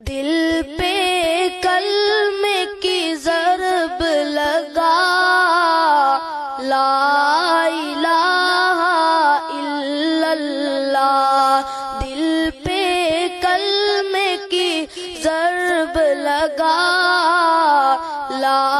دل پہ کلمے کی ضرب لگا، لا الہ الا اللہ، دل پہ کلمے کی ضرب لگا، لا